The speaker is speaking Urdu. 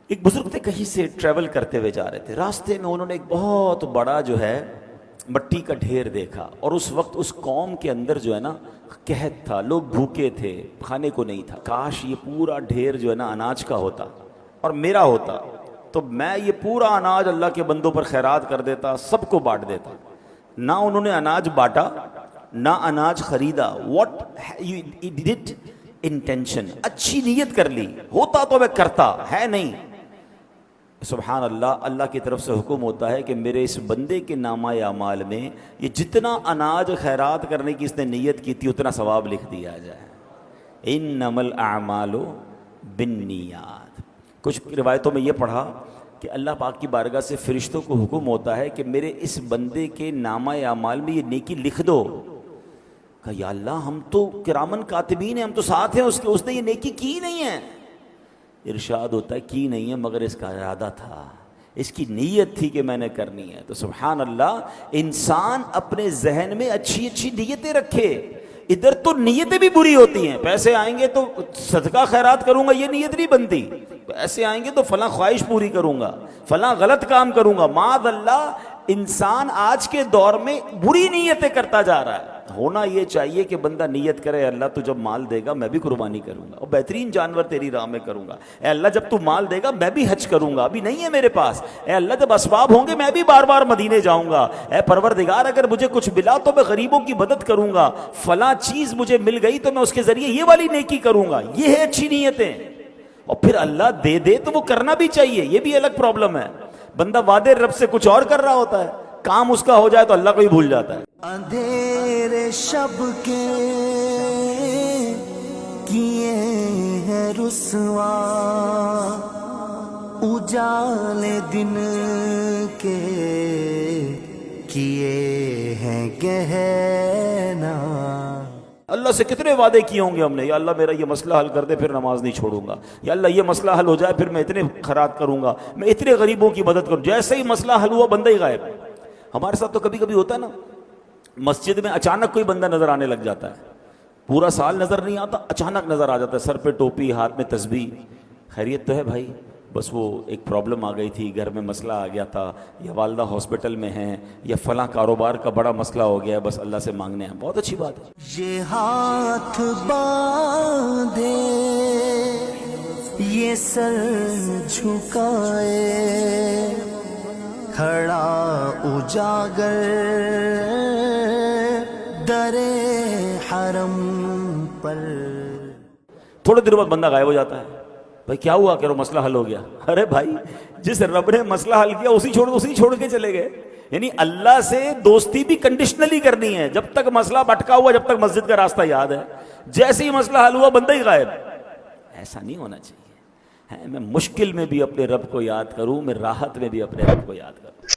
ایک بزرگ تھے، کہیں سے ٹریول کرتے ہوئے جا رہے تھے، راستے میں انہوں نے ایک بہت بڑا جو ہے مٹی کا ڈھیر دیکھا، اور اس وقت اس قوم کے اندر جو ہے نا قحط تھا، لوگ بھوکے تھے، کھانے کو نہیں تھا۔ کاش یہ پورا ڈھیر جو ہے نا اناج کا ہوتا اور میرا ہوتا، تو میں یہ پورا اناج اللہ کے بندوں پر خیرات کر دیتا، سب کو بانٹ دیتا۔ نہ انہوں نے اناج بانٹا، نہ اناج خریدا۔ واٹ یو ڈڈ انٹینشن، اچھی نیت کر لی، ہوتا تو میں کرتا، ہے نہیں۔ سبحان اللہ، اللہ کی طرف سے حکم ہوتا ہے کہ میرے اس بندے کے نامہ اعمال میں یہ جتنا اناج خیرات کرنے کی اس نے نیت کی تھی اتنا ثواب لکھ دیا جائے۔ انما الاعمال بالنیات۔ کچھ روایتوں میں یہ پڑھا کہ اللہ پاک کی بارگاہ سے فرشتوں کو حکم ہوتا ہے کہ میرے اس بندے کے نامہ اعمال میں یہ نیکی لکھ دو۔ کہا یا اللہ ہم تو کرامن کاتبین ہیں، ہم تو ساتھ ہیں اس کے، اس نے یہ نیکی کی نہیں ہے۔ ارشاد ہوتا ہے کی نہیں ہے مگر اس کا ارادہ تھا، اس کی نیت تھی کہ میں نے کرنی ہے۔ تو سبحان اللہ، انسان اپنے ذہن میں اچھی اچھی نیتیں رکھے۔ ادھر تو نیتیں بھی بری ہوتی ہیں، پیسے آئیں گے تو صدقہ خیرات کروں گا، یہ نیت نہیں بنتی۔ پیسے آئیں گے تو فلاں خواہش پوری کروں گا، فلاں غلط کام کروں گا۔ معاذ اللہ، انسان آج کے دور میں بری نیتیں کرتا جا رہا ہے۔ ہونا یہ چاہیے کہ بندہ نیت کرے، اللہ تو جب مال دے گا میں بھی قربانی کروں گا اور بہترین جانور تیری راہ میں کروں گا۔ اے اللہ جب تو مال دے گا میں بھی حج کروں گا، ابھی نہیں ہے میرے پاس۔ اے اللہ جب اسباب ہوں گے میں بھی بار بار مدینے جاؤں گا۔ اے پروردگار اگر مجھے کچھ ملا تو میں غریبوں کی مدد کروں گا، فلاں چیز مجھے مل گئی تو میں اس کے ذریعے یہ والی نیکی کروں گا۔ یہ ہے اچھی نیتیں۔ اور پھر اللہ دے دے تو وہ کرنا بھی چاہیے، یہ بھی الگ پرابلم ہے۔ بندہ وعدے رب سے کچھ اور کر رہا ہوتا ہے، کام اس کا ہو جائے تو اللہ کو ہی بھول جاتا ہے۔ اندھیرے شب کے کیے ہیں رسوا، اجالے دن کے کیے ہیں گہنا۔ اللہ سے کتنے وعدے کیے ہوں گے ہم نے، یا اللہ میرا یہ مسئلہ حل کر دے پھر نماز نہیں چھوڑوں گا، یا اللہ یہ مسئلہ حل ہو جائے پھر میں اتنے خیرات کروں گا، میں اتنے غریبوں کی مدد کروں۔ جیسے ہی مسئلہ حل ہوا بندہ ہی غائب۔ ہمارے ساتھ تو کبھی کبھی ہوتا ہے نا، مسجد میں اچانک کوئی بندہ نظر آنے لگ جاتا ہے، پورا سال نظر نہیں آتا، اچانک نظر آ جاتا ہے، سر پہ ٹوپی، ہاتھ میں تسبیح۔ خیریت تو ہے بھائی؟ بس وہ ایک پرابلم آ گئی تھی، گھر میں مسئلہ آ گیا تھا، یا والدہ ہاسپٹل میں ہیں، یا فلاں کاروبار کا بڑا مسئلہ ہو گیا، بس اللہ سے مانگنے ہیں۔ بہت اچھی بات ہے۔ یہ ہاتھ باندھے یہ سر جھکائے، کھڑا اجاگر در حرم پر۔ تھوڑے دیر بعد بندہ غائب ہو جاتا ہے۔ بھائی کیا ہوا؟ کہ وہ مسئلہ حل ہو گیا۔ ارے بھائی جس رب نے مسئلہ حل کیا اسی چھوڑ کے چلے گئے۔ یعنی اللہ سے دوستی بھی کنڈیشنلی کرنی ہے۔ جب تک مسئلہ بھٹکا ہوا، جب تک مسجد کا راستہ یاد ہے، جیسے ہی مسئلہ حل ہوا بندہ ہی غائب۔ ایسا نہیں ہونا چاہیے۔ میں مشکل میں بھی اپنے رب کو یاد کروں، میں راحت میں بھی اپنے رب کو یاد کروں۔